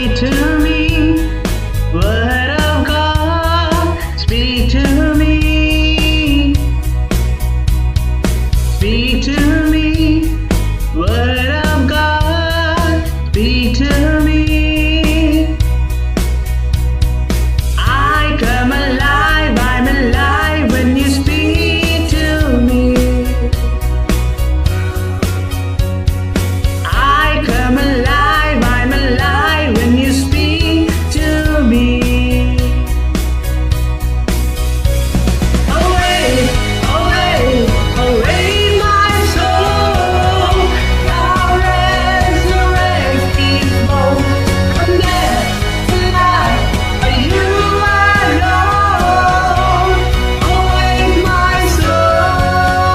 speak to me, word of God, speak to me, speak to me, word of God, speak to me. I come alive, I'm alive when you speak to me. I come alive, I'm alive when you speak to me. Away, away, away my soul. God resurrect these bones from death to life. For you alone. Awake my soul.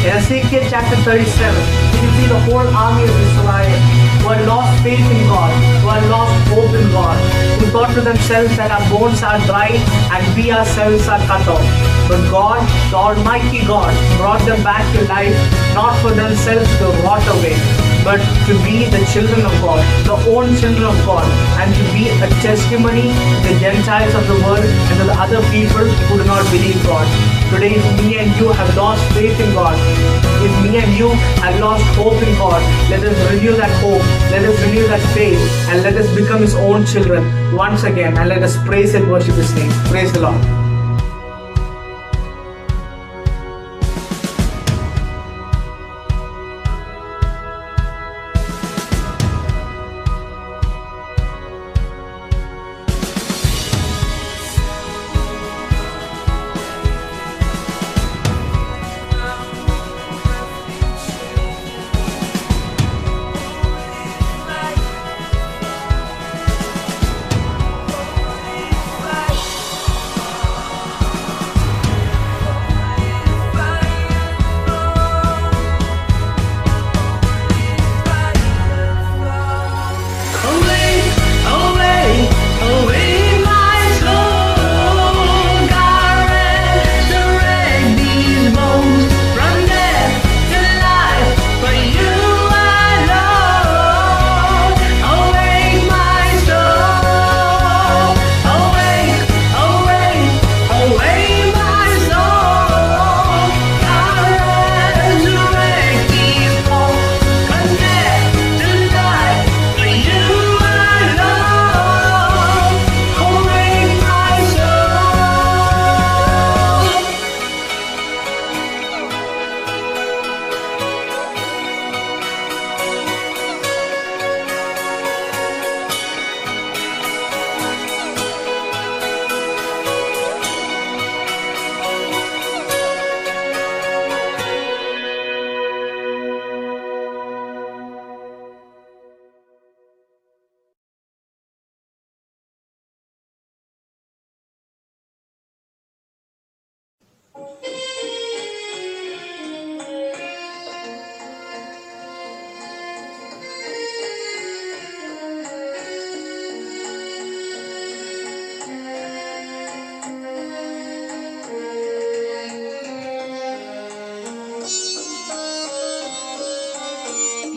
In Ezekiel chapter 37, you can see the whole army of Israel who had lost faith in God, who had lost hope in God, who thought to themselves that our bones are dry and we ourselves are cut off. But God, the Almighty God, brought them back to life, not for themselves to rot away, but to be the children of God, the own children of God, and to be a testimony to the Gentiles of the world and to the other people who do not believe God. Today, if me and you have lost faith in God, if me and you have lost hope in God, let us renew that hope, let us renew that faith, and let us become His own children once again, and let us praise and worship His name. Praise the Lord.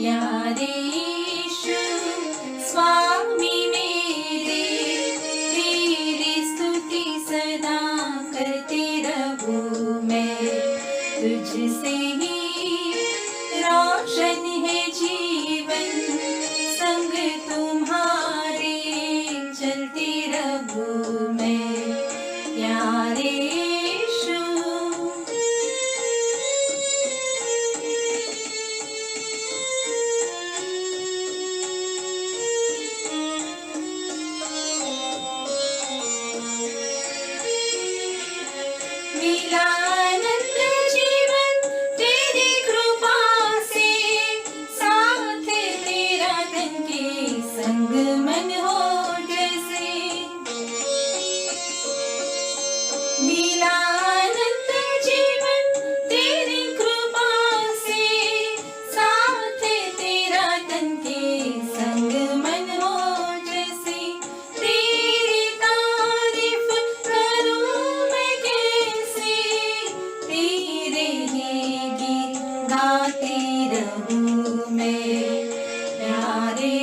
प्यारे यीशु स्वामी मेरे, तेरी स्तुति सदा करते रहूं मैं। तुझसे ही रोशन है जीवन, संग तुम्हारे चलते रहूं मैं। प्यारे यीशु मिलानंद जीवन तेरी कृपा से, साथ तेरा तन के संग मन हो जैसे। मिलानंद जीवन तेरी कृपा से, साथ तेरा तन के संग मन हो जैसे। तेरी तारीफ करूं मैं कैसे, तेरे ही गीत गाते रहूं मैं। प्यारे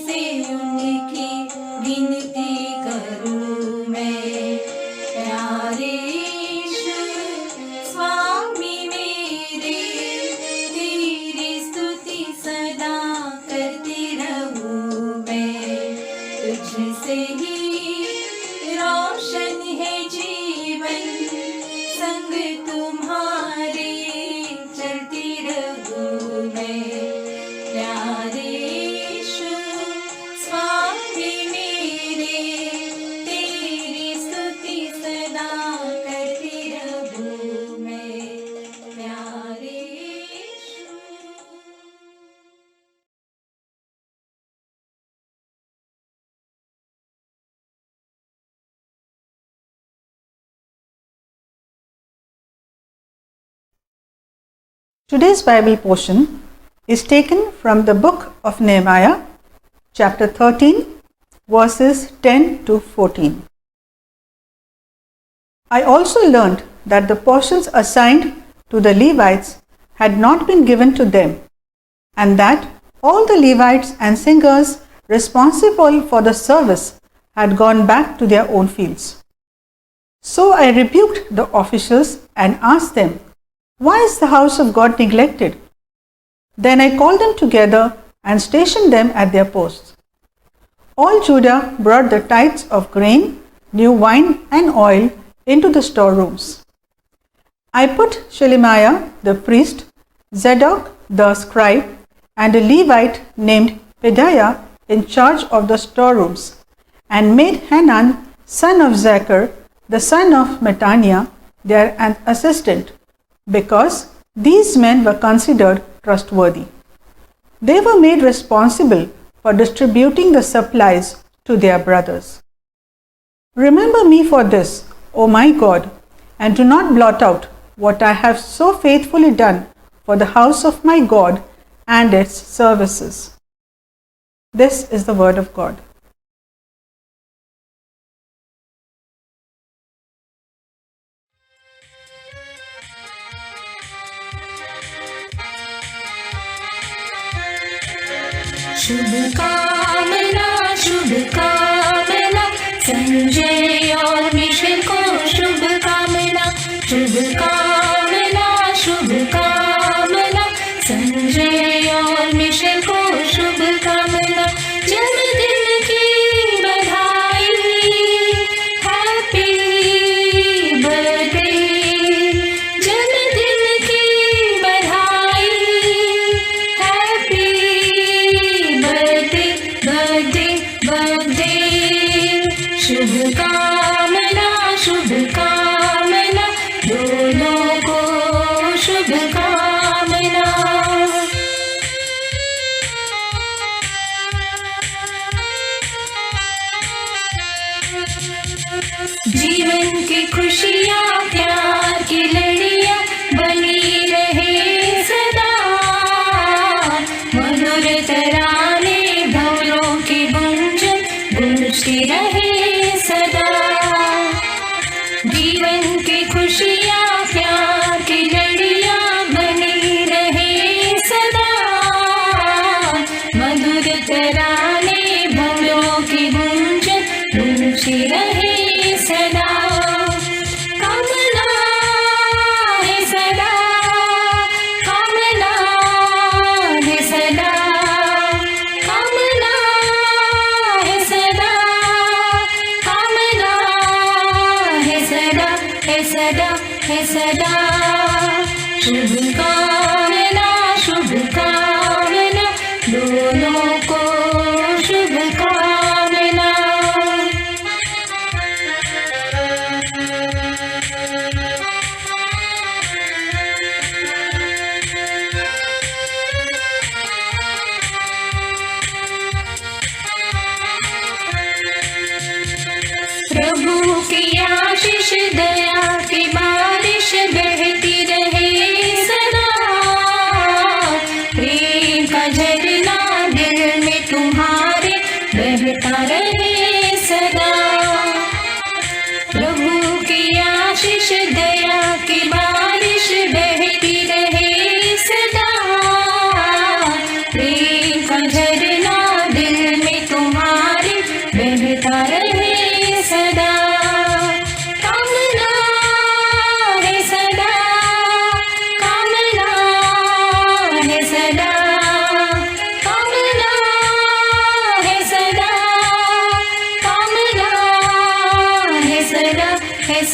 तुझसे उनकी विनती करूं मैं। प्यारे यीशु स्वामी मेरे, तेरी स्तुति सदा करती रहूं मैं। तुझसे ही रोशन है जीवन, संग तुम्हारे चलती रहूं मैं। प्यारे यीशु स्वामी मेरे, तेरी स्तुति सदा करती रहूं मैं। प्यारे यीशु। Today's Bible portion is taken from the book of Nehemiah, chapter 13, verses 10 to 14. I also learned that the portions assigned to the Levites had not been given to them, and that all the Levites and singers responsible for the service had gone back to their own fields. So I rebuked the officials and asked them, "Why is the house of God neglected?" Then I called them together and stationed them at their posts. All Judah brought the tithes of grain, new wine, and oil into the storerooms. I put Shelemiah the priest, Zadok the scribe, and a Levite named Pedaiah in charge of the storerooms, and made Hanan, son of Zachar, the son of Mattaniah, their assistant, because these men were considered trustworthy. They were made responsible for distributing the supplies to their brothers. Remember me for this, O my God, and do not blot out what I have so faithfully done for the house of my God and its services. This is the word of God. शुभकामना शुभकामना, संजय और mission को शुभकामना। शुभकामना शुभकामना, संजय और mission को शुभकामना। जन्मदिन की बधाई, हैप्पी बर्थडे। जन्मदिन की बधाई, हैप्पी बर्थडे बर्थडे बर्थडे। शुभकामना शुभकामना, दोनों को शुभकामना। जीवन की खुशियाँ प्यार की लड़ियाँ बनी रहे सदा। मधुर तराने भवरों की गुंजन गूंजती रहे सदा। जीवन की खुशियाँ प्यार की लड़ियाँ बनी रहे सदा। मधुर तराने भवरों की गुंजन गूंजती रहे सदा। कामना है सदा, कामना है सदा, कामना है सदा, कामना है सदा, है सदा, है सदा। शुभकामना शुभकामना, दोनों को शुभकामना। प्रभु की आशीष दया की बारिश बहती रहे सदा।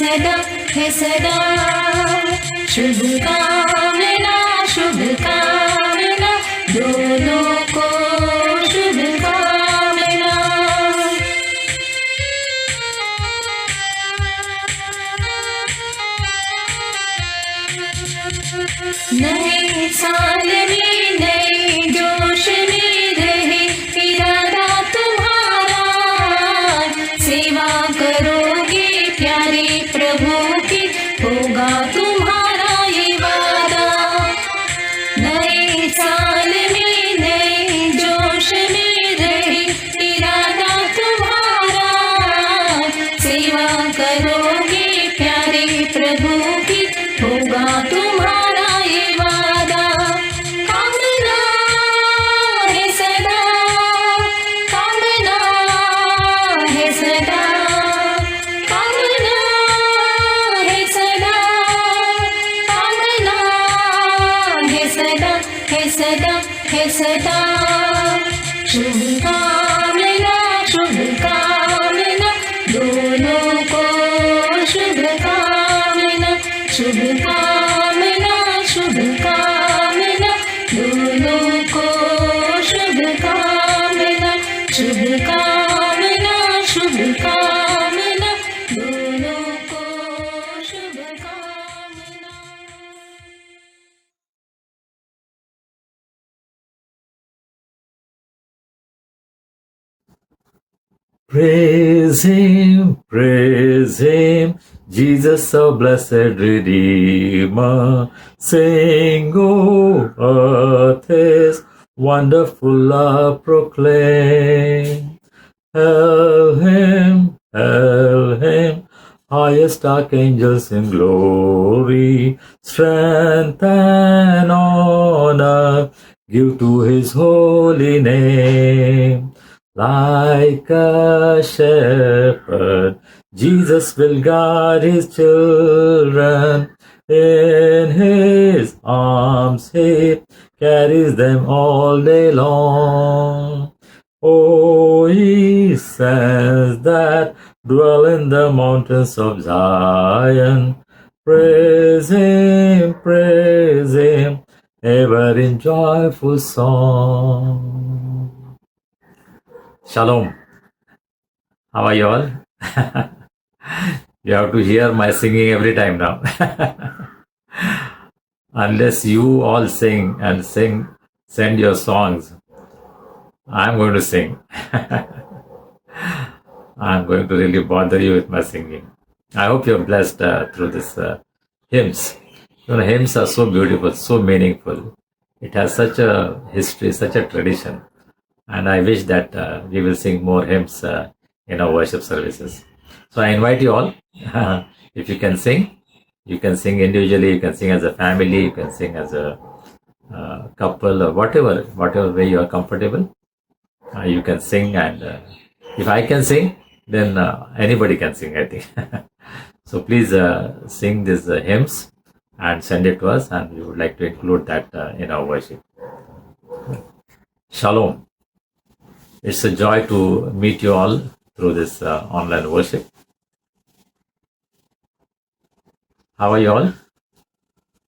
सदा है सदा शुभकामना शुभकामना दोनों को शुभकामना नए साल में नए जोश में रहे इरादा तुम्हारा सेवा करोगे प्यारे प्रभु की होगा तुम्हारा ये वादा नए साल में नए जोश में रहे इरादा तुम्हारा सेवा करोगे प्यारे प्रभु की होगा तुम्हारा ये वादा कामना है सदा कामना है सदा कामना है सदा कामना है सदा है सदा है सदा शुभकामना शुभकामना दोनों को शुभकामना शुभकामना शुभकामना दोनों को शुभकामना शुभकामना शुभकामना दोनों को शुभकामना Praise Him, Jesus, our blessed Redeemer. Sing, O earth, His wonderful love proclaim. Hail Him, highest archangels in glory, strength and honor give to His holy name. Like a shepherd, Jesus will guide His children. In His arms He carries them all day long. O ye saints that dwell in the mountains of Zion, praise Him, ever in joyful song. Shalom. How are you all? You have to hear my singing every time now. Unless you all sing and send your songs, I'm going to sing. I'm going to really bother you with my singing. I hope you're blessed through this hymns. You know, hymns are so beautiful, so meaningful. It has such a history, such a tradition. And I wish that we will sing more hymns in our worship services. So I invite you all, if you can sing individually, you can sing as a family, you can sing as a couple, or whatever way you are comfortable. You can sing, and if I can sing, then anybody can sing, I think. So please sing these hymns and send it to us, and we would like to include that in our worship. Shalom. It's a joy to meet you all through this online worship. How are you all?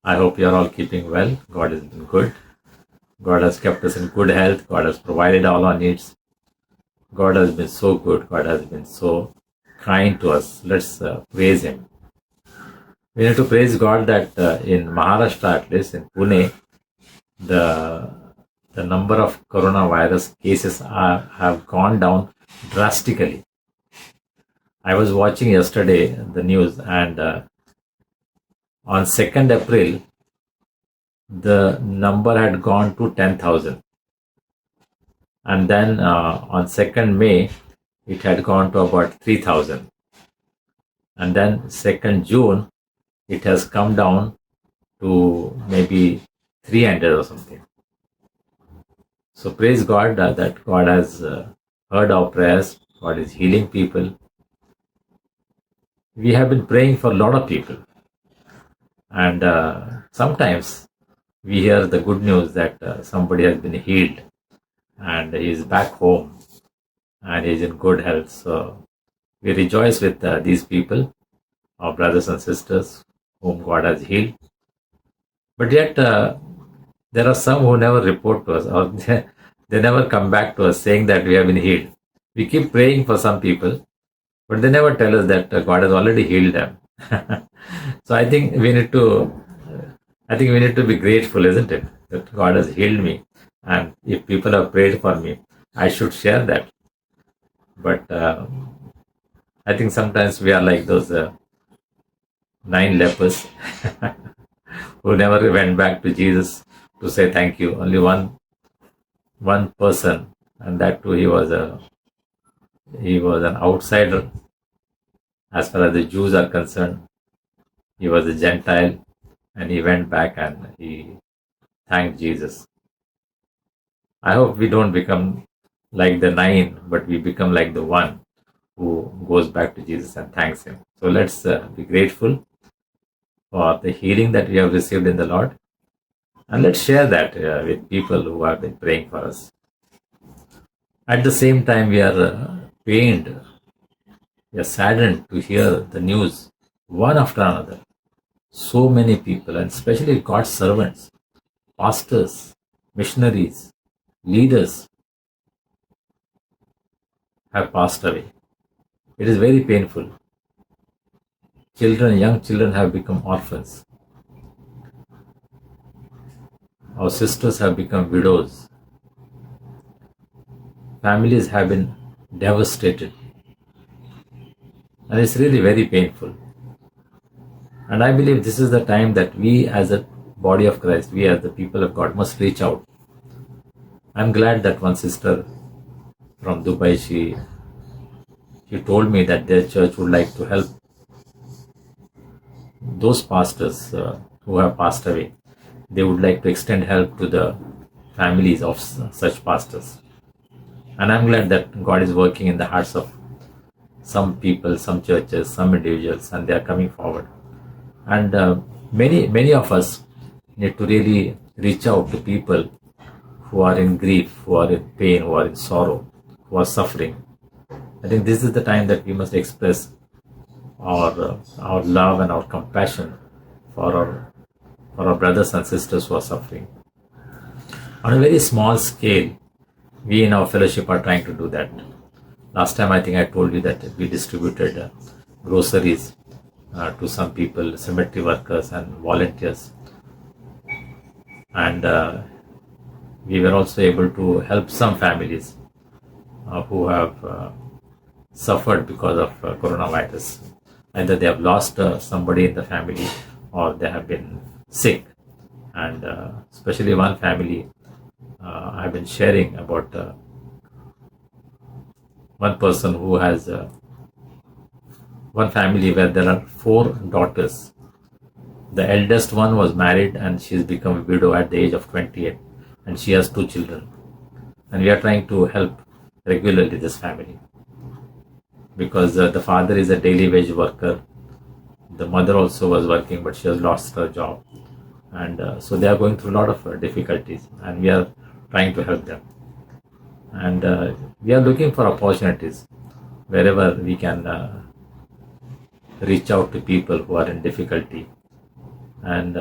I hope you are all keeping well. God has been good. God has kept us in good health. God has provided all our needs. God has been so good. God has been so kind to us. Let's praise Him. We need to praise God that in Maharashtra, at least in Pune, the number of coronavirus cases have gone down drastically. I was watching yesterday the news, and on 2nd April, the number had gone to 10,000. And then on 2nd May, it had gone to about 3,000. And then 2nd June, it has come down to maybe 300 or something. So praise God that God has heard our prayers. God is healing people. We have been praying for a lot of people. And sometimes we hear the good news that somebody has been healed and he is back home and he is in good health. So we rejoice with these people. our brothers and sisters whom God has healed. But yet, there are some who never report to us, or they never come back to us saying that we have been healed. We keep praying for some people, but they never tell us that God has already healed them. So I think we need to be grateful, isn't it, that God has healed me, and if people have prayed for me, I should share that. But I think sometimes we are like those 9 lepers who never went back to Jesus to say thank you. Only one person, and that too he was an outsider as far as the Jews are concerned. He was a Gentile, and he went back and he thanked Jesus. I hope we don't become like the 9, but we become like the one who goes back to Jesus and thanks him. So let's be grateful for the healing that we have received in the Lord, and let's share that with people who have been praying for us. At the same time, we are pained, we are saddened to hear the news one after another. So many people, and especially God's servants, pastors, missionaries, leaders, have passed away. It is very painful. Young children have become orphans. Our sisters have become widows. Families have been devastated. And it's really very painful. And I believe this is the time that we as a body of Christ, we as the people of God, must reach out. I'm glad that one sister from Dubai, she told me that their church would like to help those pastors who have passed away. They would like to extend help to the families of such pastors. And I'm glad that God is working in the hearts of some people, some churches, some individuals, and they are coming forward. And many of us need to really reach out to people who are in grief, who are in pain, who are in sorrow, who are suffering. I think this is the time that we must express our love and our compassion for our brothers and sisters who are suffering. On a very small scale, we in our fellowship are trying to do that. Last time I think I told you that we distributed groceries to some people, cemetery workers and volunteers. And we were also able to help some families who have suffered because of coronavirus. Either they have lost somebody in the family or they have been sick. And especially one family, I have been sharing about one person who has one family where there are 4 daughters. The eldest one was married and she's become a widow at the age of 28, and she has 2 children. And we are trying to help regularly this family because the father is a daily wage worker. The mother also was working, but she has lost her job. And so they are going through a lot of difficulties, and we are trying to help them. And we are looking for opportunities wherever we can reach out to people who are in difficulty and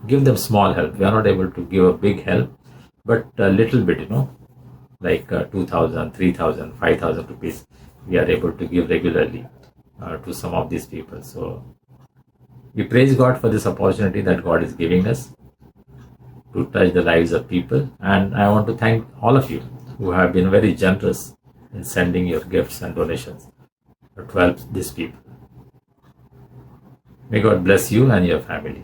give them small help. We are not able to give a big help, but a little bit, like 2,000, 3,000, 5,000 rupees we are able to give regularly to some of these people. So we praise God for this opportunity that God is giving us to touch the lives of people. And I want to thank all of you who have been very generous in sending your gifts and donations to help these people. May God bless you and your family.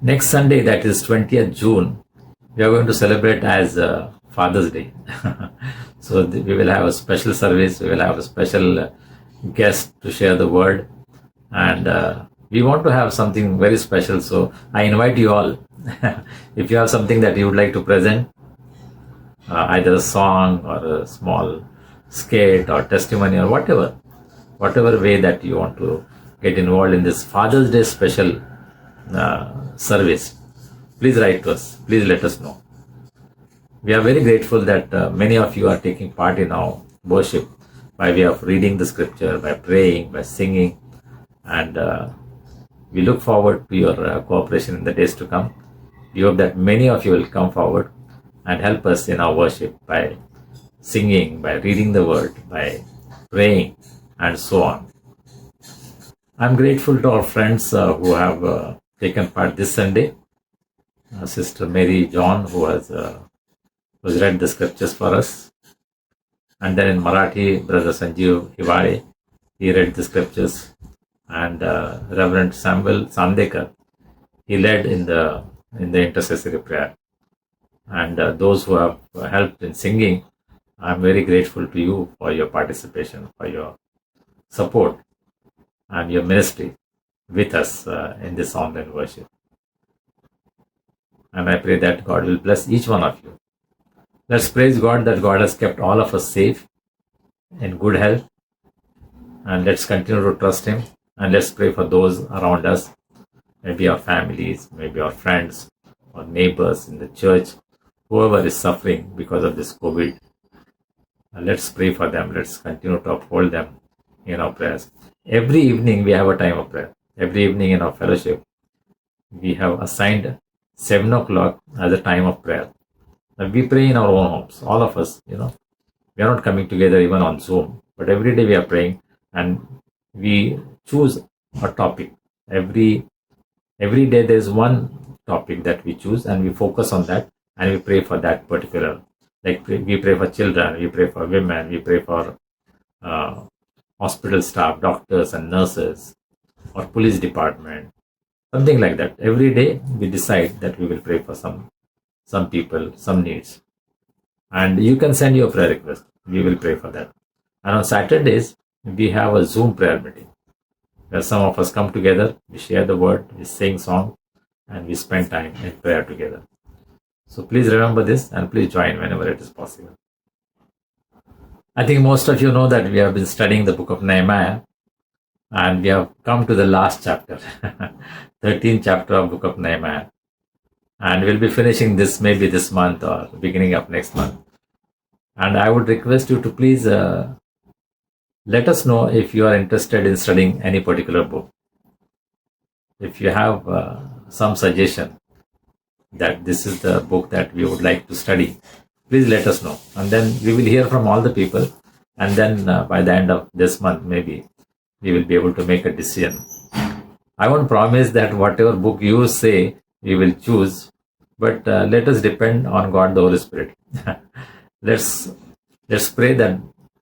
Next Sunday, that is 20th June, we are going to celebrate as Father's Day. So we will have a special service, we will have a special guest to share the word, and we want to have something very special. So I invite you all, if you have something that you would like to present, either a song or a small skit or testimony or whatever way that you want to get involved in this Father's Day special service, please write to us, please let us know. We are very grateful that many of you are taking part in our worship by way of reading the scripture, by praying, by singing, And we look forward to your cooperation in the days to come. We hope that many of you will come forward and help us in our worship by singing, by reading the word, by praying, and so on. I'm grateful to our friends who have taken part this Sunday. Sister Mary John, who has read the scriptures for us. And then in Marathi, Brother Sanjeev Hiwale, he read the scriptures. And Reverend Samuel Sandekar, he led in the intercessory prayer. And those who have helped in singing, I'm very grateful to you for your participation, for your support and your ministry with us in this online worship. And I pray that God will bless each one of you. Let's praise God that God has kept all of us safe, in good health, and let's continue to trust Him, and let's pray for those around us, maybe our families, maybe our friends, or neighbors in the church, whoever is suffering because of this COVID. Let's pray for them. Let's continue to uphold them in our prayers. Every evening we have a time of prayer. Every evening in our fellowship, we have assigned 7 o'clock as a time of prayer. And we pray in our own homes, all of us, we are not coming together even on Zoom, but every day we are praying and we choose a topic. Every day there is one topic that we choose and we focus on that and we pray for that particular. Like we pray for children, we pray for women, we pray for hospital staff, doctors and nurses, or police department, something like that. Every day we decide that we will pray for some people, some needs. And you can send your prayer request. We will pray for that. And on Saturdays, we have a Zoom prayer meeting where some of us come together, we share the word, we sing songs, and we spend time in prayer together. So please remember this and please join whenever it is possible. I think most of you know that we have been studying the book of Nehemiah and we have come to the last chapter, 13th chapter of book of Nehemiah. And we'll be finishing this maybe this month or beginning of next month. And I would request you to please let us know if you are interested in studying any particular book. If you have some suggestion that this is the book that we would like to study, please let us know. And then we will hear from all the people. And then by the end of this month, maybe we will be able to make a decision. I won't promise that whatever book you say, we will choose, but let us depend on God, the Holy Spirit. Let's pray that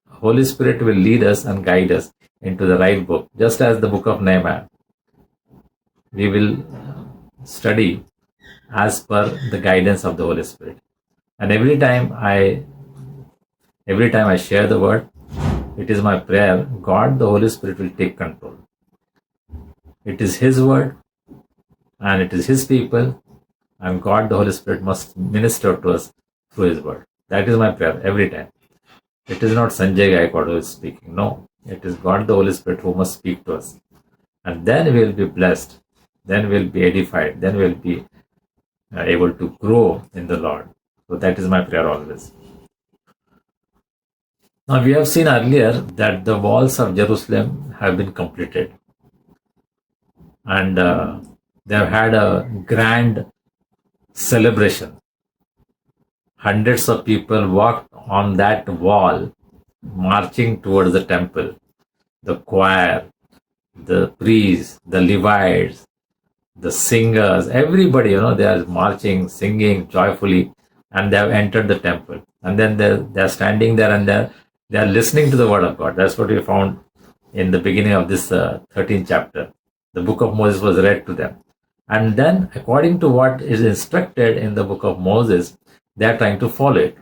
Holy Spirit will lead us and guide us into the right book, just as the book of Nehemiah. We will study as per the guidance of the Holy Spirit. And every time I share the word, it is my prayer, God, the Holy Spirit will take control. It is His word and it is His people, and God, the Holy Spirit must minister to us through His word. That is my prayer every time. It is not Sanjay Gaikwad who is speaking. No, it is God, the Holy Spirit, who must speak to us. And then we will be blessed. Then we will be edified. Then we will be able to grow in the Lord. So that is my prayer always. Now we have seen earlier that the walls of Jerusalem have been completed. And they have had a grand celebration. Hundreds of people walked on that wall, marching towards the temple. The choir, the priests, the Levites, the singers, everybody, they are marching, singing joyfully, and they have entered the temple. And then they are standing there and they are listening to the word of God. That's what we found in the beginning of this 13th chapter. The book of Moses was read to them. And then, according to what is instructed in the book of Moses, they are trying to follow it.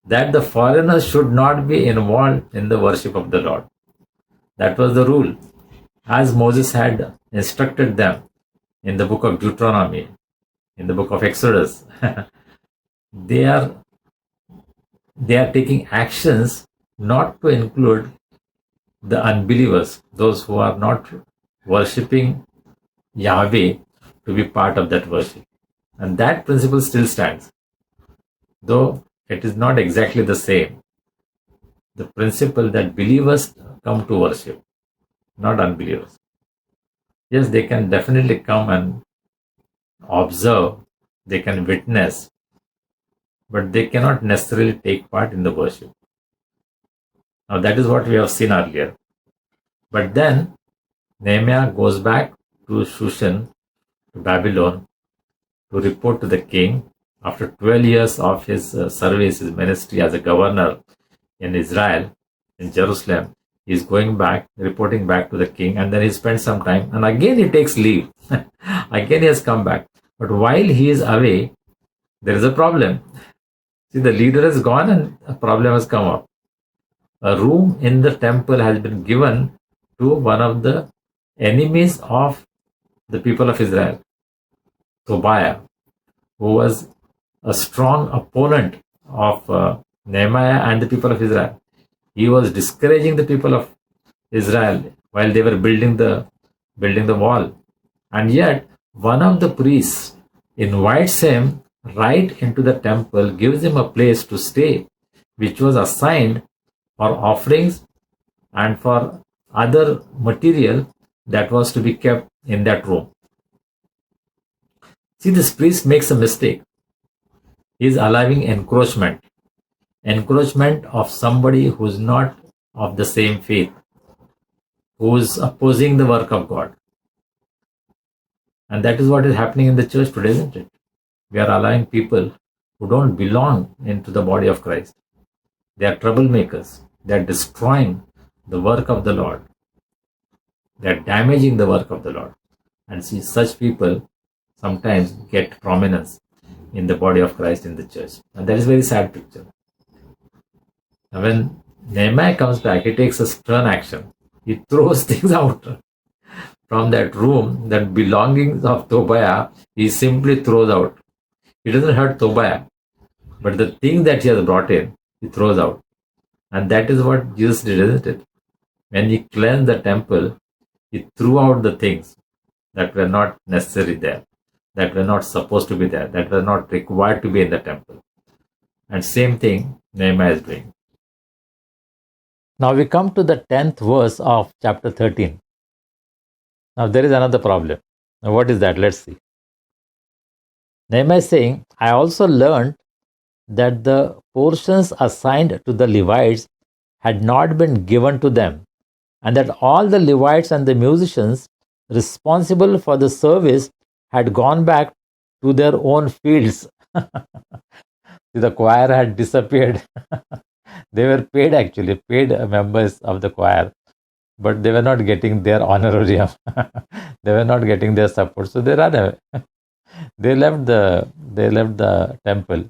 That the foreigners should not be involved in the worship of the Lord. That was the rule. As Moses had instructed them in the book of Deuteronomy, in the book of Exodus, they are taking actions not to include the unbelievers, those who are not worshipping Yahweh, to be part of that worship. And that principle still stands. Though it is not exactly the same. The principle that believers come to worship, not unbelievers. Yes, they can definitely come and observe, they can witness, but they cannot necessarily take part in the worship. Now, that is what we have seen earlier. But then Nehemiah goes back to Shushan, to Babylon, to report to the king after 12 years of his service, his ministry as a governor in Israel, in Jerusalem. He is going back, reporting back to the king, and then he spends some time, and again he takes leave. Again he has come back. But while he is away, there is a problem. See, the leader is gone and a problem has come up. A room in the temple has been given to one of the enemies of the people of Israel, Tobiah, who was a strong opponent of Nehemiah and the people of Israel. He was discouraging the people of Israel while they were building the wall. And yet, one of the priests invites him right into the temple, gives him a place to stay, which was assigned for offerings and for other material that was to be kept in that room. See, this priest makes a mistake. He is allowing encroachment of somebody who is not of the same faith, who is opposing the work of God. And that is what is happening in the church today, isn't it? We are allowing people who don't belong into the body of Christ. They are troublemakers. They are destroying the work of the Lord. They are damaging the work of the Lord. And see, such people sometimes get prominence in the body of Christ in the church. And that is a very sad picture. And when Nehemiah comes back, he takes a stern action. He throws things out from that room, that belongings of Tobiah, he simply throws out. He doesn't hurt Tobiah, but the thing that he has brought in, he throws out. And that is what Jesus did, isn't it? When he cleansed the temple, he threw out the things that were not necessary there, that were not supposed to be there, that were not required to be in the temple. And same thing Nehemiah is doing. Now we come to the 10th verse of chapter 13. Now there is another problem. Now what is that? Let's see. Nehemiah is saying, I also learned that the portions assigned to the Levites had not been given to them, and that all the Levites and the musicians responsible for the service had gone back to their own fields. The choir had disappeared. They were paid members of the choir, but they were not getting their honorarium. They were not getting their support, so they ran away. They left the temple.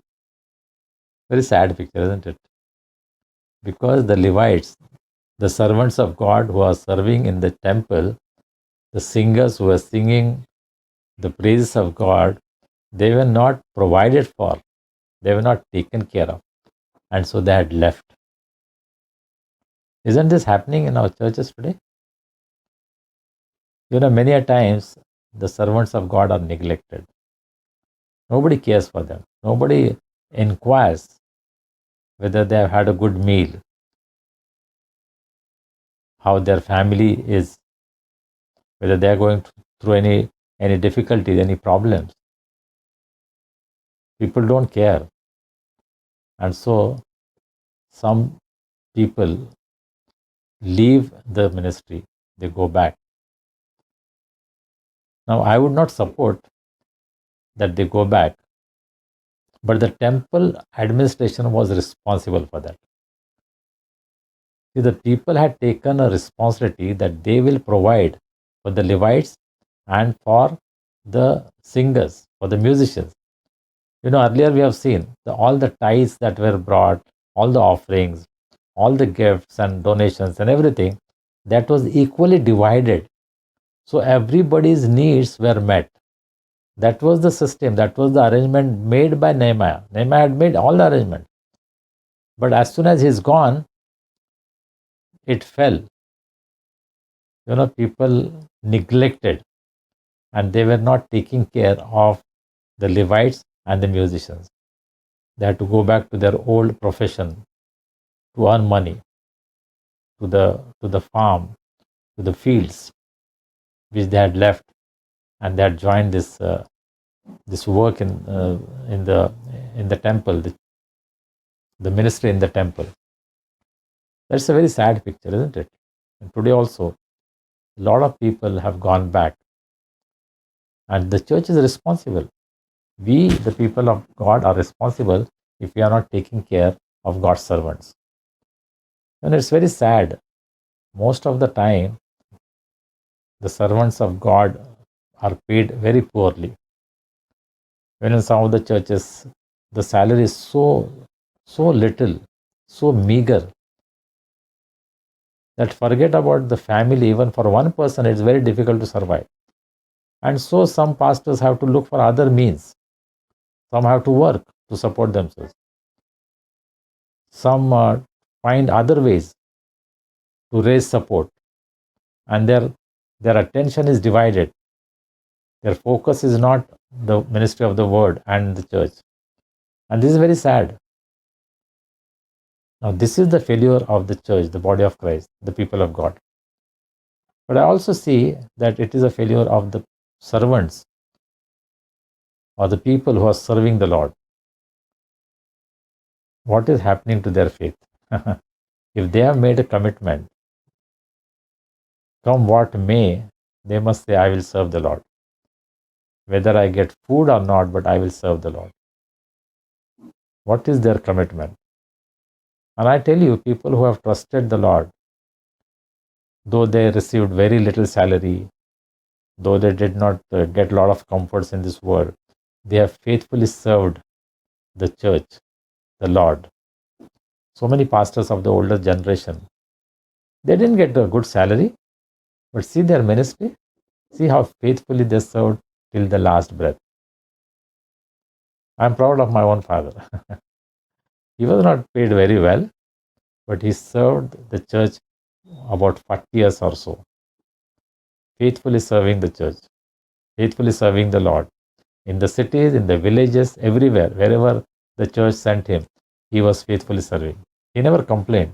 Very sad picture, isn't it? Because the Levites, the servants of God who are serving in the temple, the singers who are singing the praises of God, they were not provided for. They were not taken care of. And so they had left. Isn't this happening in our churches today? Many a times the servants of God are neglected. Nobody cares for them. Nobody inquires whether they have had a good meal, how their family is, whether they are going through any difficulties, any problems. People don't care. And so some people leave the ministry, they go back. Now, I would not support that they go back, but the temple administration was responsible for that. See, the people had taken a responsibility that they will provide for the Levites and for the singers, for the musicians. Earlier we have seen all the tithes that were brought, all the offerings, all the gifts and donations and everything, that was equally divided. So everybody's needs were met. That was the system, that was the arrangement made by Nehemiah. Nehemiah had made all the arrangement. But as soon as he's gone, it fell. People neglected and they were not taking care of the Levites and the musicians. They had to go back to their old profession to earn money, to the farm, to the fields. which they had left, and they had joined this work in the temple, the ministry in the temple. That's a very sad picture, isn't it? And today also, a lot of people have gone back, and the church is responsible. We, the people of God, are responsible if we are not taking care of God's servants. And it's very sad. Most of the time, the servants of God are paid very poorly. When in some of the churches, the salary is so little, so meager, that forget about the family, even for one person, it's very difficult to survive. And so some pastors have to look for other means. Some have to work to support themselves. Some find other ways to raise support. And their attention is divided. Their focus is not the ministry of the word and the church. And this is very sad. Now, this is the failure of the church, the body of Christ, the people of God. But I also see that it is a failure of the servants or the people who are serving the Lord. What is happening to their faith? If they have made a commitment, come what may, they must say, I will serve the Lord. Whether I get food or not, but I will serve the Lord. What is their commitment? And I tell you, people who have trusted the Lord, though they received very little salary, though they did not get a lot of comforts in this world, they have faithfully served the church, the Lord. So many pastors of the older generation, they didn't get a good salary, but see their ministry, see how faithfully they served till the last breath. I'm proud of my own father. He was not paid very well, but he served the church about 40 years or so, faithfully serving the church, faithfully serving the Lord. In the cities, in the villages, everywhere, wherever the church sent him, he was faithfully serving. He never complained.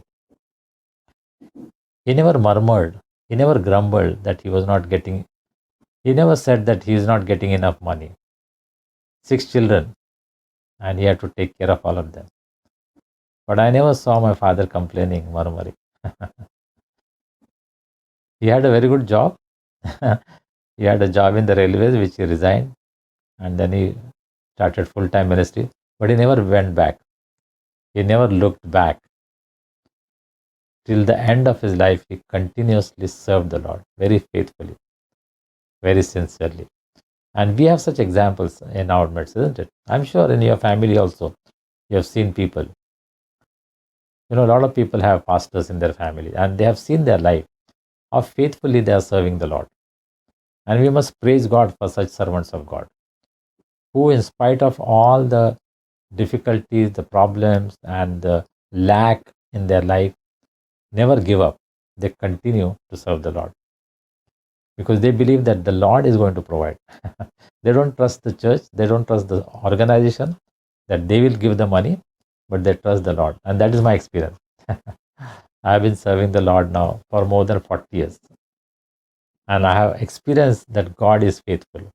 He never murmured. He never grumbled that he was not getting. He never said that he is not getting enough money. 6 children, and he had to take care of all of them. But I never saw my father complaining, murmuring. He had a very good job. He had a job in the railways, which he resigned, and then he started full-time ministry. But he never went back. He never looked back. Till the end of his life, he continuously served the Lord very faithfully, very sincerely. And we have such examples in our midst, isn't it? I'm sure in your family also, you have seen people. A lot of people have pastors in their family, and they have seen their life, how faithfully they are serving the Lord. And we must praise God for such servants of God, who in spite of all the difficulties, the problems, and the lack in their life, never give up. They continue to serve the Lord because they believe that the Lord is going to provide. They don't trust the church, they don't trust the organization that they will give the money, but they trust the Lord. And that is my experience. I have been serving the Lord now for more than 40 years. And I have experienced that God is faithful.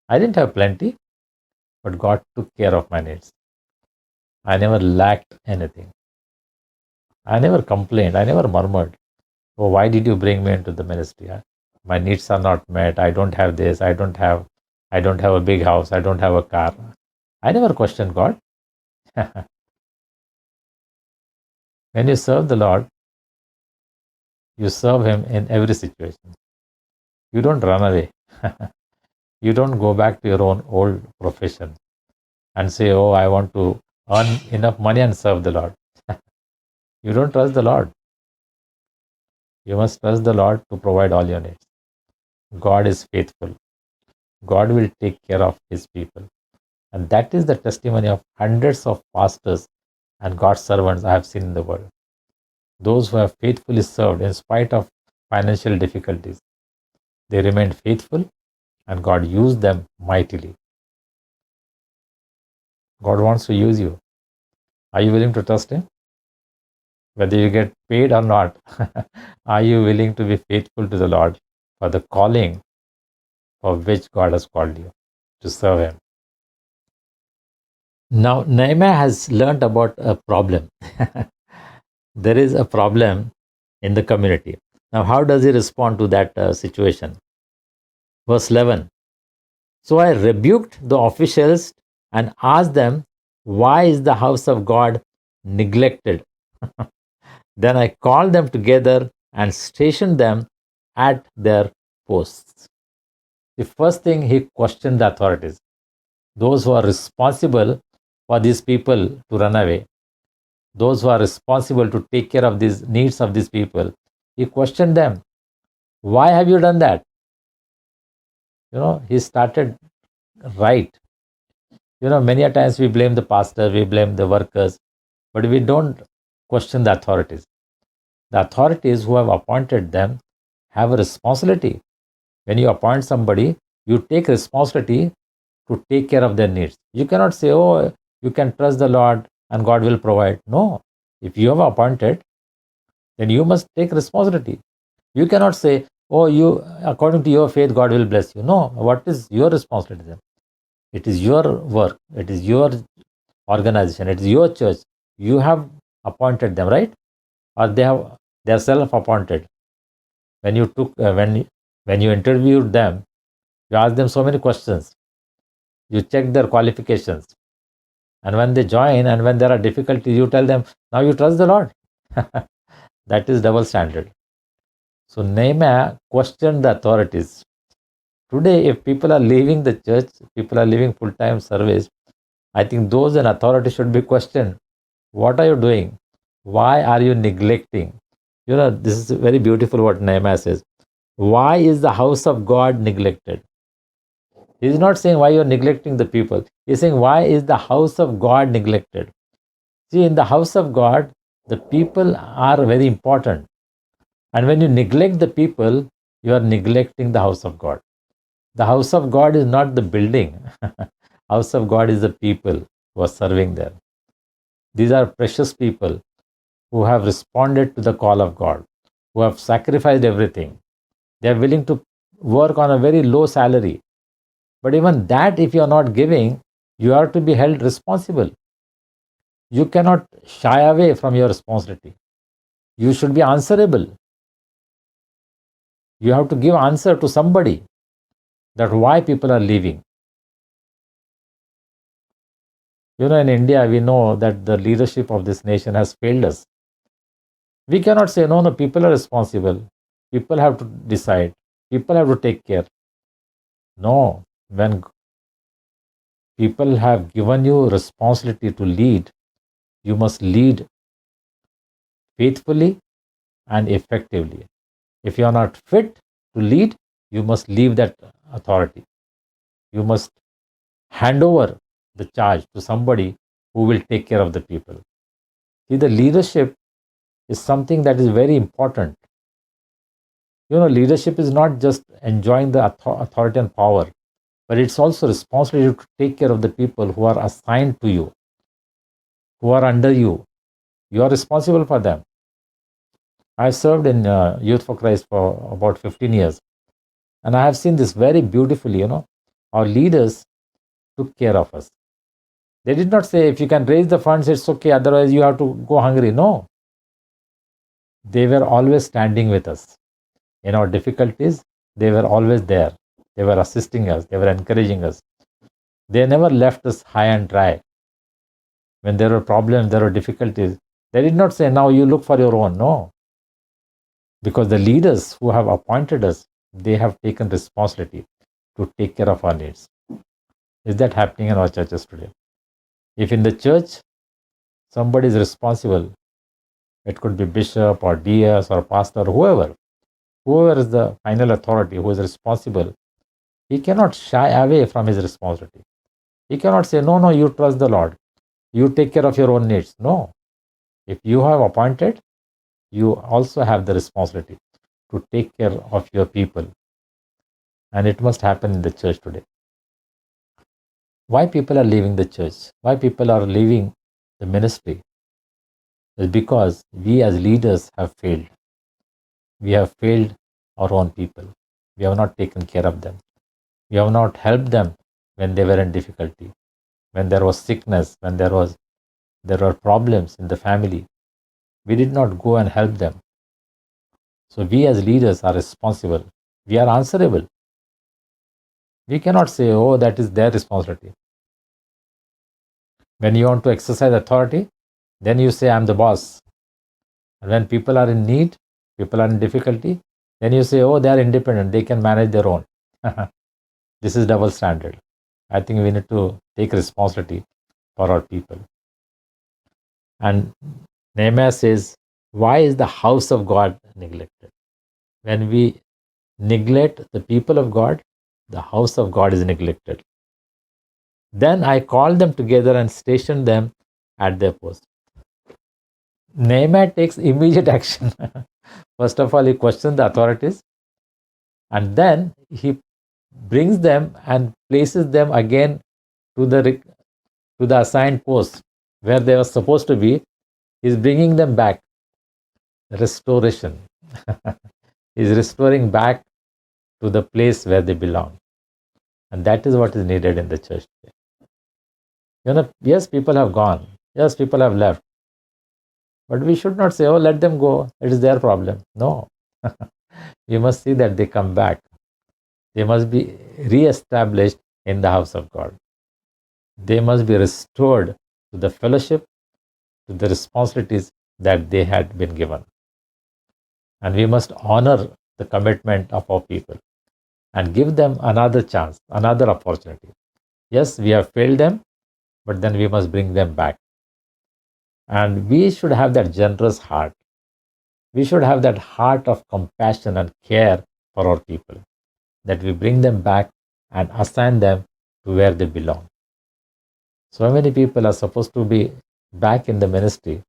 I didn't have plenty, but God took care of my needs. I never lacked anything. I never complained. I never murmured. Oh, why did you bring me into the ministry? My needs are not met. I don't have this. I don't have a big house. I don't have a car. I never questioned God. When you serve the Lord, you serve Him in every situation. You don't run away. You don't go back to your own old profession and say, oh, I want to earn enough money and serve the Lord. You don't trust the Lord. You must trust the Lord to provide all your needs. God is faithful. God will take care of His people. And that is the testimony of hundreds of pastors and God's servants I have seen in the world. Those who have faithfully served in spite of financial difficulties. They remained faithful and God used them mightily. God wants to use you. Are you willing to trust Him? Whether you get paid or not, are you willing to be faithful to the Lord? for the calling for which God has called you to serve Him. Now, Nehemiah has learnt about a problem. There is a problem in the community. Now, how does he respond to that situation? Verse 11. So I rebuked the officials and asked them, why is the house of God neglected? Then I called them together and stationed them at their posts. The first thing, he questioned the authorities, those who are responsible for these people to run away, those who are responsible to take care of these needs of these people. He questioned them, why have you done that? He started right. Many a times we blame the pastor, we blame the workers, but we don't question the authorities. The authorities who have appointed them have a responsibility. When you appoint somebody, you take responsibility to take care of their needs. You cannot say, oh, you can trust the Lord and God will provide. No. If you have appointed, then you must take responsibility. You cannot say, oh, you, according to your faith, God will bless you. No. What is your responsibility then? It is your work. It is your organization. It is your church. You have appointed them, right? Or they are self-appointed. When you took, when you interviewed them, you asked them so many questions. You check their qualifications. And when they join and when there are difficulties, you tell them, now you trust the Lord. That is double standard. So Nehemiah questioned the authorities. Today, if people are leaving the church, people are leaving full-time service, I think those in authority should be questioned. What are you doing? Why are you neglecting? This is very beautiful what Nehemiah says. Why is the house of God neglected? He is not saying why you are neglecting the people. He is saying why is the house of God neglected? See, in the house of God, the people are very important. And when you neglect the people, you are neglecting the house of God. The house of God is not the building. House of God is the people who are serving there. These are precious people who have responded to the call of God, who have sacrificed everything. They are willing to work on a very low salary. But even that, if you are not giving, you are to be held responsible. You cannot shy away from your responsibility. You should be answerable. You have to give answer to somebody that why people are leaving. In India, we know that the leadership of this nation has failed us. We cannot say, no, people are responsible. People have to decide. People have to take care. No, when people have given you responsibility to lead, you must lead faithfully and effectively. If you are not fit to lead, you must leave that authority. You must hand over the charge to somebody who will take care of the people. See, the leadership is something that is very important. Leadership is not just enjoying the authority and power, but it's also responsibility to take care of the people who are assigned to you, who are under you. You are responsible for them. I served in Youth for Christ for about 15 years. And I have seen this very beautifully, Our leaders took care of us. They did not say, if you can raise the funds, it's okay, otherwise you have to go hungry. No. They were always standing with us. In our difficulties, they were always there. They were assisting us. They were encouraging us. They never left us high and dry. When there were problems, there were difficulties, they did not say, now you look for your own. No. Because the leaders who have appointed us, they have taken responsibility to take care of our needs. Is that happening in our churches today? If in the church, somebody is responsible, it could be bishop or DS or pastor, whoever is the final authority, who is responsible, he cannot shy away from his responsibility. He cannot say, no, you trust the Lord. You take care of your own needs. No. If you have appointed, you also have the responsibility to take care of your people. And it must happen in the church today. Why people are leaving the church? Why people are leaving the ministry? Is because we as leaders have failed. We have failed our own people. We have not taken care of them. We have not helped them when they were in difficulty, when there was sickness, when there were problems in the family. We did not go and help them. So we as leaders are responsible. We are answerable. We cannot say, oh, that is their responsibility. When you want to exercise authority, then you say, I'm the boss. And when people are in need, people are in difficulty, then you say, oh, they are independent, they can manage their own. This is double standard. I think we need to take responsibility for our people. And Nehemiah says, why is the house of God neglected? When we neglect the people of God, the house of God is neglected. Then I called them together and stationed them at their post. Nehemiah takes immediate action. First of all, he questions the authorities, and then he brings them and places them again to the assigned post where they were supposed to be. He's bringing them back. Restoration. He's restoring back to the place where they belong. And that is what is needed in the church today. Yes, people have gone. Yes, people have left. But we should not say, oh, let them go. It is their problem. No. We must see that they come back. They must be re-established in the house of God. They must be restored to the fellowship, to the responsibilities that they had been given. And we must honor the commitment of our people and give them another chance, another opportunity. Yes, we have failed them, but then we must bring them back. And we should have that generous heart. We should have that heart of compassion and care for our people, that we bring them back and assign them to where they belong. So many people are supposed to be back in the ministry,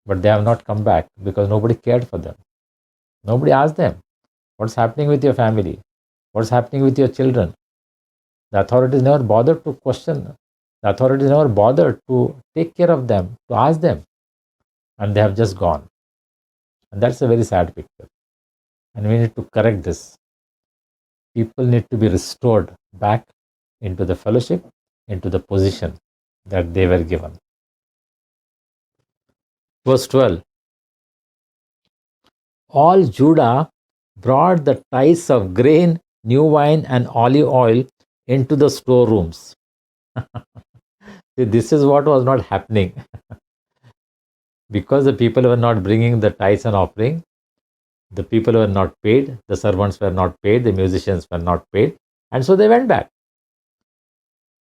but they have not come back because nobody cared for them. Nobody asked them, what's happening with your family? What's happening with your children? The authorities never bothered to question. The authorities never bothered to take care of them, to ask them. And they have just gone. And that's a very sad picture. And we need to correct this. People need to be restored back into the fellowship, into the position that they were given. Verse 12. All Judah brought the tithes of grain, new wine, and olive oil into the storerooms. See, this is what was not happening. Because the people were not bringing the tithes and offering, the people were not paid, the servants were not paid, the musicians were not paid, and so they went back.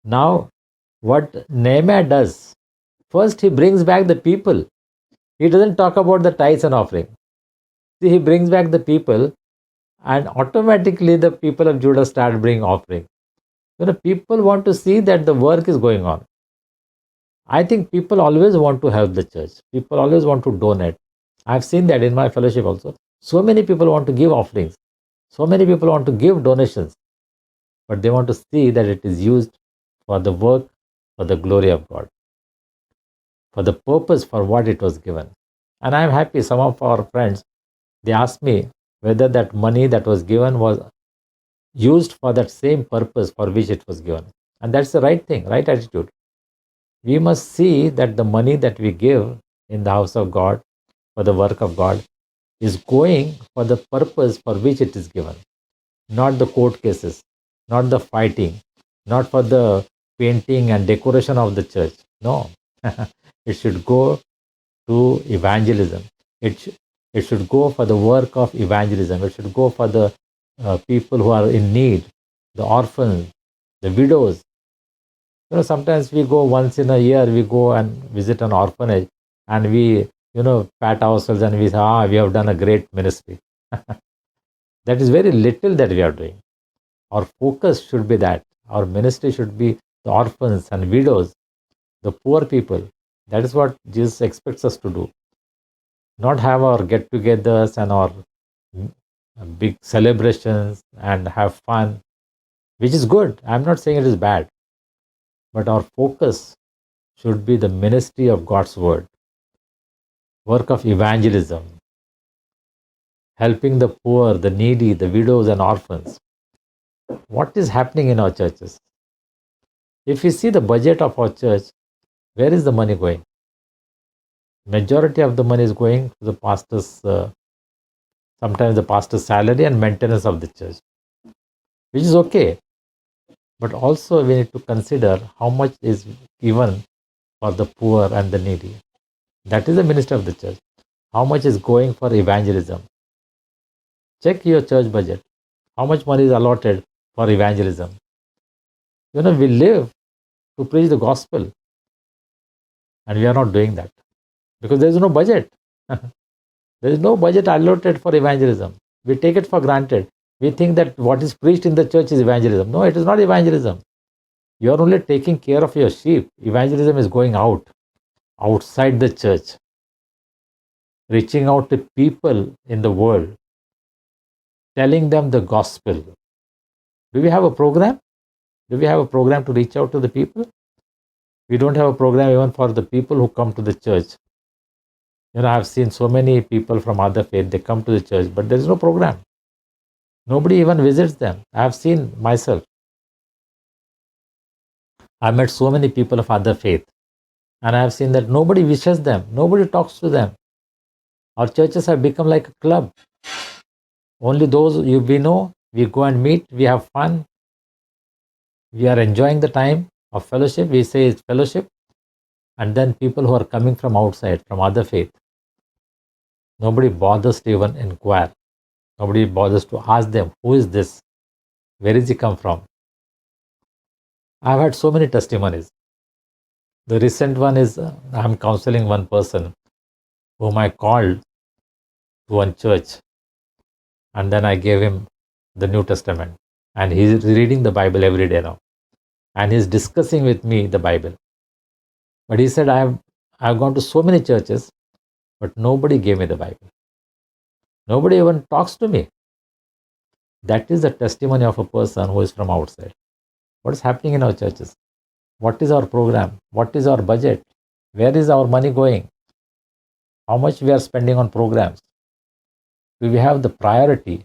Now, what Nehemiah does, first he brings back the people. He doesn't talk about the tithes and offering. See, he brings back the people, and automatically the people of Judah start bringing offering. People want to see that the work is going on. I think people always want to help the church. People always want to donate. I've seen that in my fellowship also. So many people want to give offerings. So many people want to give donations. But they want to see that it is used for the work, for the glory of God, for the purpose for what it was given. And I'm happy some of our friends, they asked me whether that money that was given was used for that same purpose for which it was given. And that's the right thing, right attitude. We must see that the money that we give in the house of God for the work of God is going for the purpose for which it is given. Not the court cases, not the fighting, not for the painting and decoration of the church. No, it should go to evangelism. It should go for the work of evangelism. It should go for the people who are in need, the orphans, the widows. Sometimes we go once in a year, we go and visit an orphanage and we, pat ourselves and we say, we have done a great ministry. That is very little that we are doing. Our focus should be that. Our ministry should be the orphans and widows, the poor people. That is what Jesus expects us to do. Not have our get-togethers and our big celebrations and have fun, which is good. I'm not saying it is bad. But our focus should be the ministry of God's word, work of evangelism, helping the poor, the needy, the widows and orphans. What is happening in our churches? If you see the budget of our church, where is the money going? Majority of the money is going to the pastor's, sometimes the pastor's salary and maintenance of the church, which is okay. But also we need to consider how much is given for the poor and the needy. That is the ministry of the church. How much is going for evangelism? Check your church budget. How much money is allotted for evangelism? We live to preach the gospel, and we are not doing that because there is no budget. There is no budget allotted for evangelism. We take it for granted. We think that what is preached in the church is evangelism. No, it is not evangelism. You are only taking care of your sheep. Evangelism is going out, outside the church, reaching out to people in the world, telling them the gospel. Do we have a program? Do we have a program to reach out to the people? We don't have a program even for the people who come to the church. I've seen so many people from other faith, they come to the church, but there is no program. Nobody even visits them. I have seen myself. I met so many people of other faith, and I have seen that nobody wishes them, nobody talks to them. Our churches have become like a club. Only those we know, we go and meet, we have fun, we are enjoying the time of fellowship. We say it's fellowship, and then people who are coming from outside, from other faith, nobody bothers to even inquire. Nobody bothers to ask them, who is this? Where is he come from? I've had so many testimonies. The recent one is I'm counseling one person whom I called to one church, and then I gave him the New Testament, and he's reading the Bible every day now, and he's discussing with me the Bible. But he said, I've gone to so many churches, but nobody gave me the Bible. Nobody even talks to me. That is the testimony of a person who is from outside. What is happening in our churches? What is our program? What is our budget? Where is our money going? How much we are spending on programs? Do we have the priority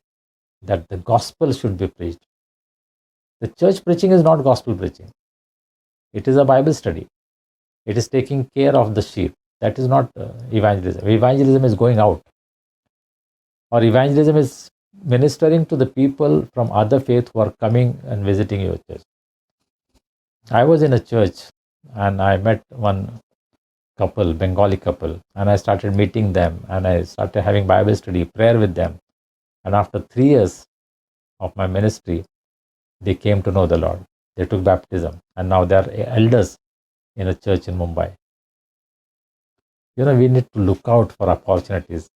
that the gospel should be preached? The church preaching is not gospel preaching. It is a Bible study. It is taking care of the sheep. That is not evangelism. Evangelism is going out. Or evangelism is ministering to the people from other faith who are coming and visiting your church. I was in a church and I met one couple, Bengali couple, and I started meeting them and I started having Bible study, prayer with them. And after 3 years of my ministry, they came to know the Lord. They took baptism and now they are elders in a church in Mumbai. We need to look out for opportunities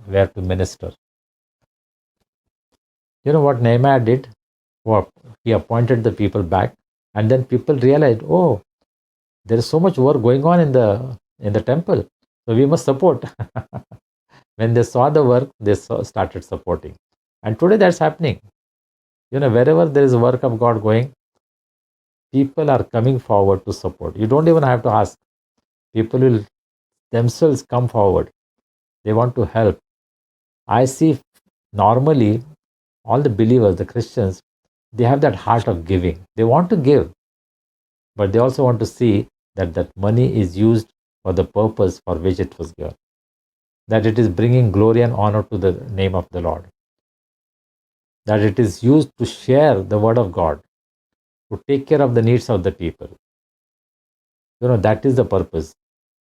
where to minister. What Nehemiah did? He appointed the people back, and then people realized, oh, there is so much work going on in the temple, so we must support. When they saw the work, they started supporting. And today that's happening. Wherever there is a work of God going, people are coming forward to support. You don't even have to ask. People will themselves come forward. They want to help. I see normally all the believers, the Christians, they have that heart of giving. They want to give, but they also want to see that that money is used for the purpose for which it was given, that it is bringing glory and honor to the name of the Lord, that it is used to share the word of God, to take care of the needs of the people. That is the purpose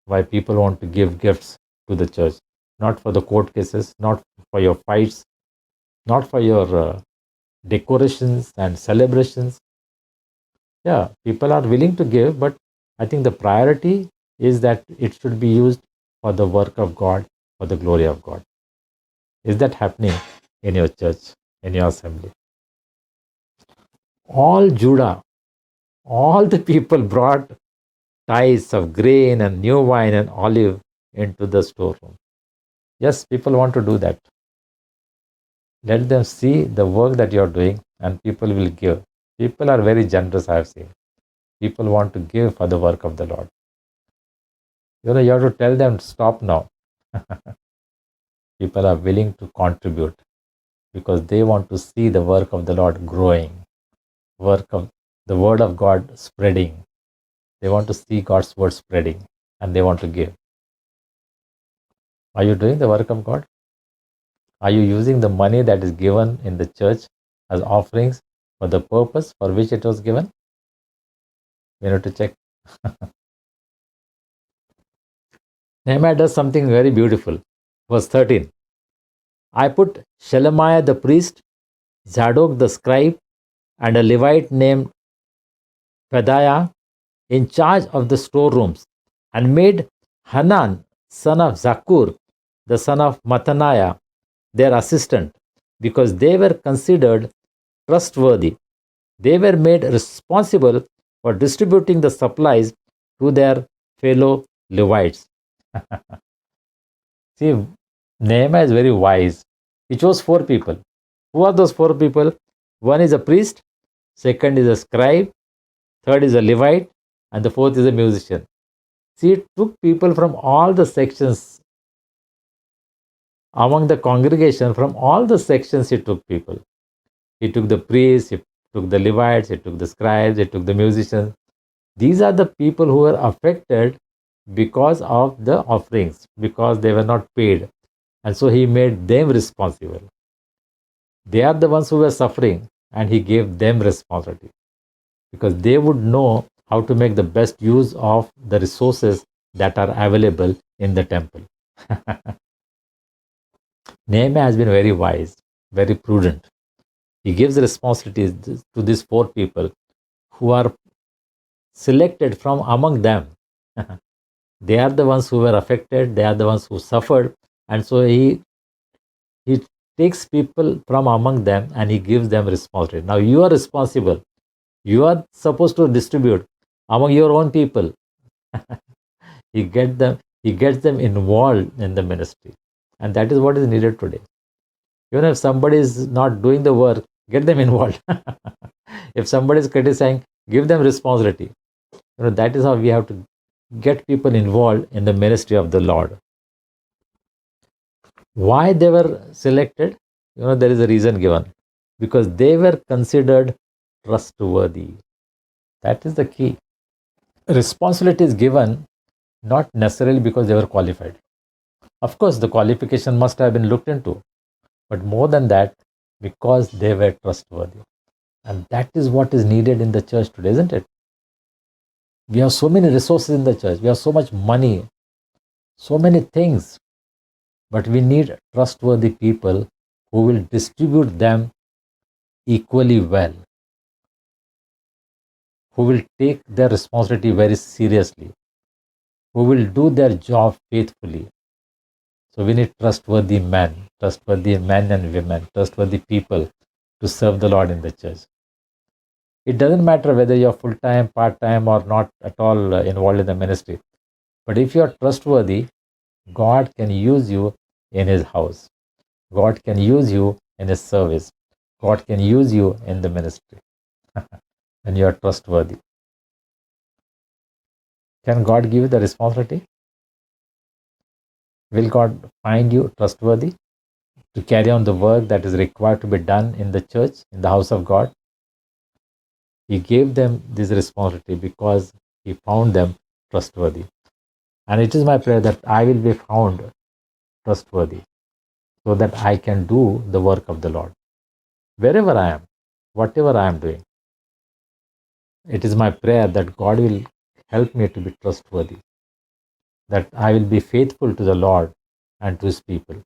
why people want to give gifts to the church, not for the court cases, not for your fights, not for your decorations and celebrations. Yeah, people are willing to give, but I think the priority is that it should be used for the work of God, for the glory of God. Is that happening in your church, in your assembly? All Judah, all the people brought tithes of grain and new wine and olive into the storeroom. Yes, people want to do that. Let them see the work that you are doing and people will give. People are very generous, I have seen. People want to give for the work of the Lord. You have to tell them, stop now. People are willing to contribute because they want to see the work of the Lord growing. the word of God spreading. They want to see God's word spreading and they want to give. Are you doing the work of God? Are you using the money that is given in the church as offerings for the purpose for which it was given? We need to check. Nehemiah does something very beautiful. Verse 13. I put Shelemiah the priest, Zadok the scribe, and a Levite named Pedaiah in charge of the storerooms, and made Hanan, son of Zakur, the son of Mattaniah, their assistant, because they were considered trustworthy. They were made responsible for distributing the supplies to their fellow Levites. See, Nehemiah is very wise. He chose 4 people. Who are those 4 people? One is a priest, second is a scribe, third is a Levite, and the fourth is a musician. See, it took people from all the sections among the congregation, from all the sections he took people. He took the priests, he took the Levites, he took the scribes, he took the musicians. These are the people who were affected because of the offerings, because they were not paid. And so he made them responsible. They are the ones who were suffering, and he gave them responsibility because they would know how to make the best use of the resources that are available in the temple. Nehemiah has been very wise, very prudent. He gives responsibilities to these 4 people who are selected from among them. They are the ones who were affected, they are the ones who suffered, and so he takes people from among them and he gives them responsibility. Now you are responsible. You are supposed to distribute among your own people. He gets them involved in the ministry. And that is what is needed today. Even if somebody is not doing the work, get them involved. If somebody is criticizing, give them responsibility. That is how we have to get people involved in the ministry of the Lord. Why they were selected? There is a reason given. Because they were considered trustworthy. That is the key. Responsibility is given not necessarily because they were qualified. Of course, the qualification must have been looked into. But more than that, because they were trustworthy. And that is what is needed in the church today, isn't it? We have so many resources in the church. We have so much money, so many things. But we need trustworthy people who will distribute them equally well, who will take their responsibility very seriously, who will do their job faithfully. So we need trustworthy men and women, trustworthy people to serve the Lord in the church. It doesn't matter whether you're full-time, part-time, or not at all involved in the ministry. But if you're trustworthy, God can use you in His house. God can use you in His service. God can use you in the ministry. And you're trustworthy. Can God give you the responsibility? Will God find you trustworthy to carry on the work that is required to be done in the church, in the house of God? He gave them this responsibility because He found them trustworthy. And it is my prayer that I will be found trustworthy so that I can do the work of the Lord. Wherever I am, whatever I am doing, it is my prayer that God will help me to be trustworthy, that I will be faithful to the Lord and to His people.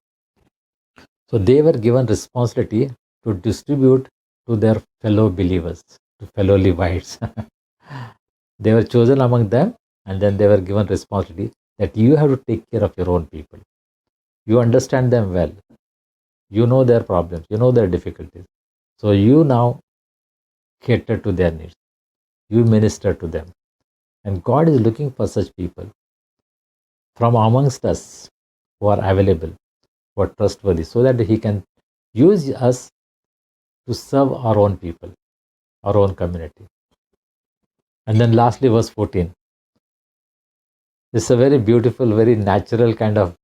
So they were given responsibility to distribute to their fellow believers, to fellow Levites. They were chosen among them, and then they were given responsibility that you have to take care of your own people. You understand them well. You know their problems. You know their difficulties. So you now cater to their needs. You minister to them. And God is looking for such people from amongst us who are available, who are trustworthy, so that He can use us to serve our own people, our own community. And then lastly, verse 14. This is a very beautiful, very natural kind of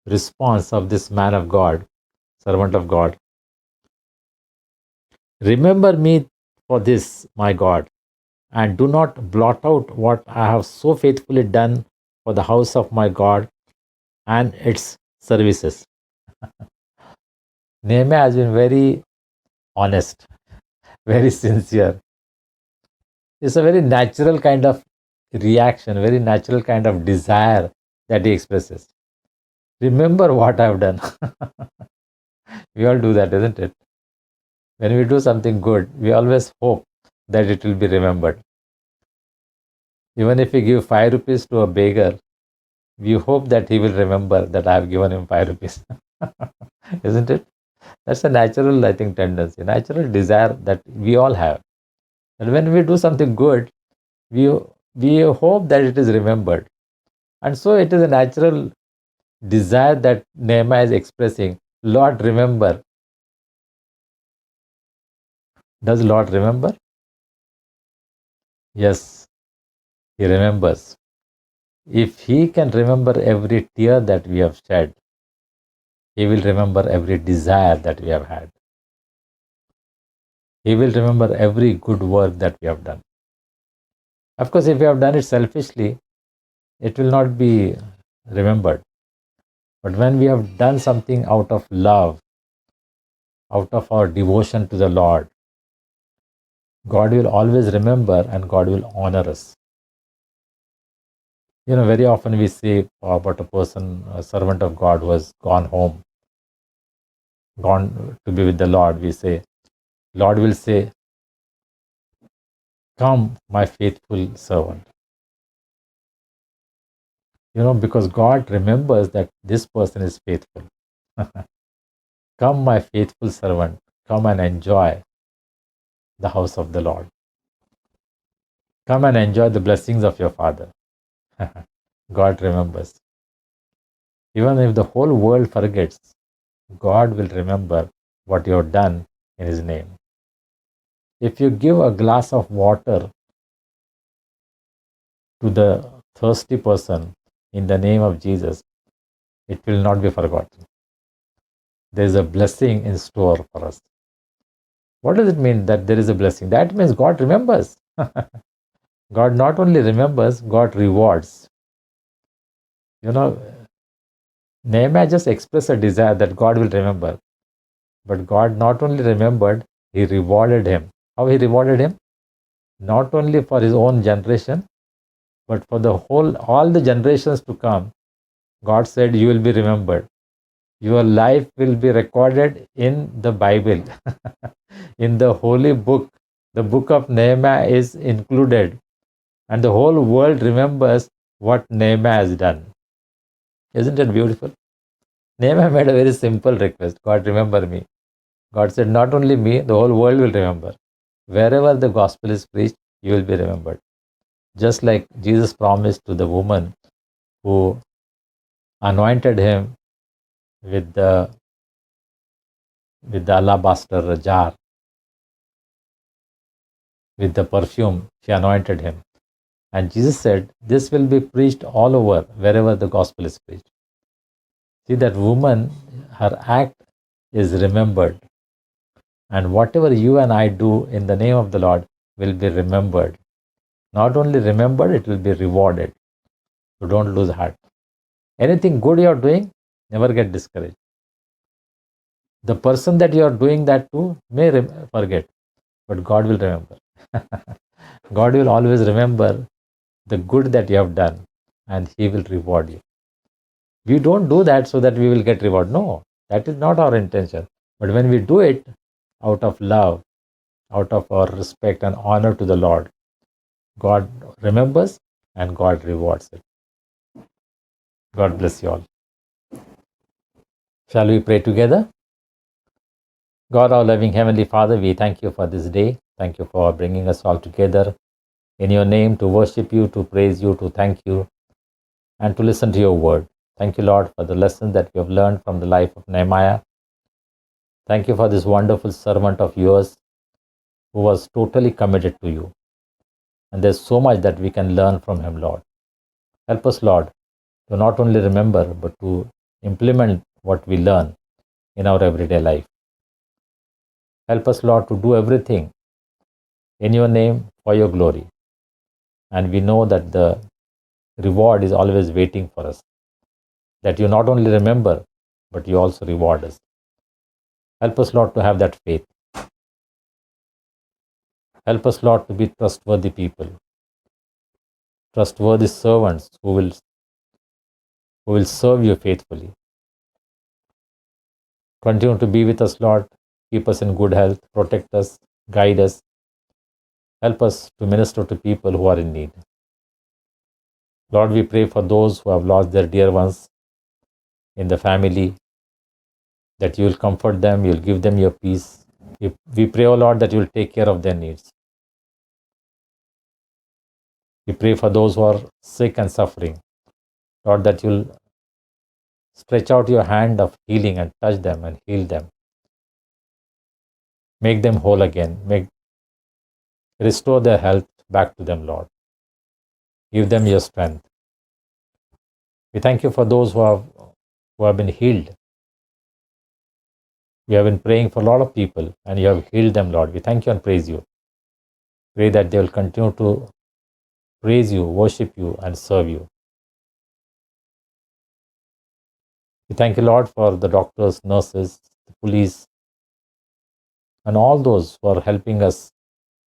response of this man of God, servant of God. Remember me for this, my God, and do not blot out what I have so faithfully done for the house of my God and its services. Nehemiah has been very honest, very sincere. It's a very natural kind of reaction, very natural kind of desire that he expresses. Remember what I've done. We all do that, isn't it? When we do something good, we always hope that it will be remembered. Even if we give 5 rupees to a beggar, we hope that he will remember that I have given him 5 rupees. Isn't it? That's a natural, I think, tendency, natural desire that we all have. And when we do something good, we hope that it is remembered. And so it is a natural desire that Nehemiah is expressing. Lord, remember. Does Lord remember? Yes, he remembers. If he can remember every tear that we have shed, he will remember every desire that we have had. He will remember every good work that we have done. Of course, if we have done it selfishly, it will not be remembered. But when we have done something out of love, out of our devotion to the Lord, God will always remember and God will honor us. Very often we say about a person, a servant of God who has gone home, gone to be with the Lord. We say, Lord will say, come, my faithful servant. Because God remembers that this person is faithful. Come, my faithful servant, come and enjoy the house of the Lord. Come and enjoy the blessings of your Father. God remembers. Even if the whole world forgets, God will remember what you have done in His name. If you give a glass of water to the thirsty person in the name of Jesus, it will not be forgotten. There is a blessing in store for us. What does it mean that there is a blessing? That means God remembers. God not only remembers, God rewards. Nehemiah just expressed a desire that God will remember. But God not only remembered, He rewarded him. How He rewarded him? Not only for his own generation, but for all the generations to come. God said, you will be remembered. Your life will be recorded in the Bible. In the holy book, the book of Nehemiah is included. And the whole world remembers what Nehemiah has done. Isn't it beautiful? Nehemiah made a very simple request. God, remember me. God said, not only me, the whole world will remember. Wherever the gospel is preached, you will be remembered. Just like Jesus promised to the woman who anointed him with the alabaster jar, with the perfume, she anointed him. And Jesus said, this will be preached all over, wherever the gospel is preached. See, that woman, her act is remembered. And whatever you and I do in the name of the Lord will be remembered. Not only remembered, it will be rewarded. So don't lose heart. Anything good you are doing, never get discouraged. The person that you are doing that to may forget, but God will remember. God will always remember the good that you have done, and He will reward you. We don't do that so that we will get reward. No, that is not our intention. But when we do it out of love, out of our respect and honor to the Lord, God remembers and God rewards it. God bless you all. Shall we pray together? God, our loving Heavenly Father, we thank you for this day. Thank you for bringing us all together in your name to worship you, to praise you, to thank you, and to listen to your word. Thank you, Lord, for the lesson that we have learned from the life of Nehemiah. Thank you for this wonderful servant of yours who was totally committed to you. And there's so much that we can learn from him, Lord. Help us, Lord, to not only remember, but to implement what we learn in our everyday life. Help us, Lord, to do everything in your name for your glory. And we know that the reward is always waiting for us, that you not only remember, but you also reward us. Help us, Lord, to have that faith. Help us, Lord, to be trustworthy people, trustworthy servants who will serve you faithfully. Continue to be with us, Lord. Keep us in good health, protect us, guide us. Help us to minister to people who are in need. Lord, we pray for those who have lost their dear ones in the family, that you will comfort them, you will give them your peace. We pray, O Lord, that you will take care of their needs. We pray for those who are sick and suffering. Lord, that you will stretch out your hand of healing and touch them and heal them. Make them whole again. Restore their health back to them, Lord. Give them your strength. We thank you for those who have been healed. We have been praying for a lot of people and you have healed them, Lord. We thank you and praise you. Pray that they will continue to praise you, worship you, and serve you. We thank you, Lord, for the doctors, nurses, the police, and all those who are helping us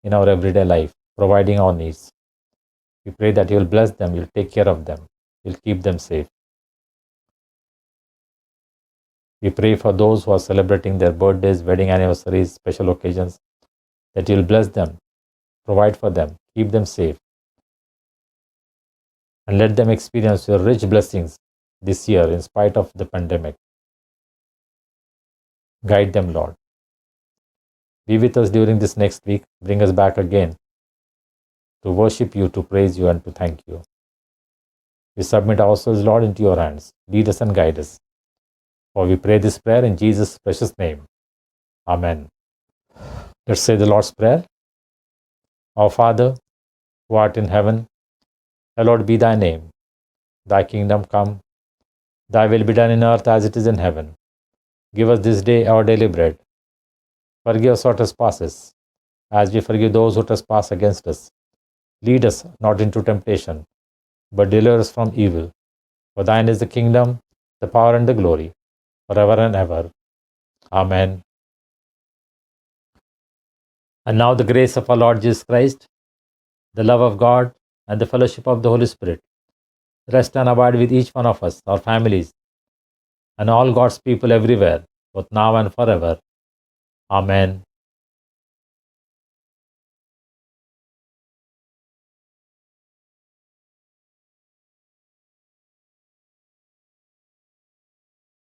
in our everyday life, providing our needs. We pray that you will bless them, you will take care of them, you will keep them safe. We pray for those who are celebrating their birthdays, wedding anniversaries, special occasions, that you will bless them, provide for them, keep them safe, and let them experience your rich blessings this year in spite of the pandemic. Guide them, Lord. Be with us during this next week. Bring us back again to worship you, to praise you, and to thank you. We submit ourselves, Lord, into your hands. Lead us and guide us. For we pray this prayer in Jesus' precious name. Amen. Let's say the Lord's Prayer. Our Father, who art in heaven, hallowed be thy name. Thy kingdom come. Thy will be done in earth as it is in heaven. Give us this day our daily bread. Forgive us our trespasses, as we forgive those who trespass against us. Lead us not into temptation, but deliver us from evil. For thine is the kingdom, the power, and the glory, forever and ever. Amen. And now the grace of our Lord Jesus Christ, the love of God, and the fellowship of the Holy Spirit rest and abide with each one of us, our families, and all God's people everywhere, both now and forever. Amen.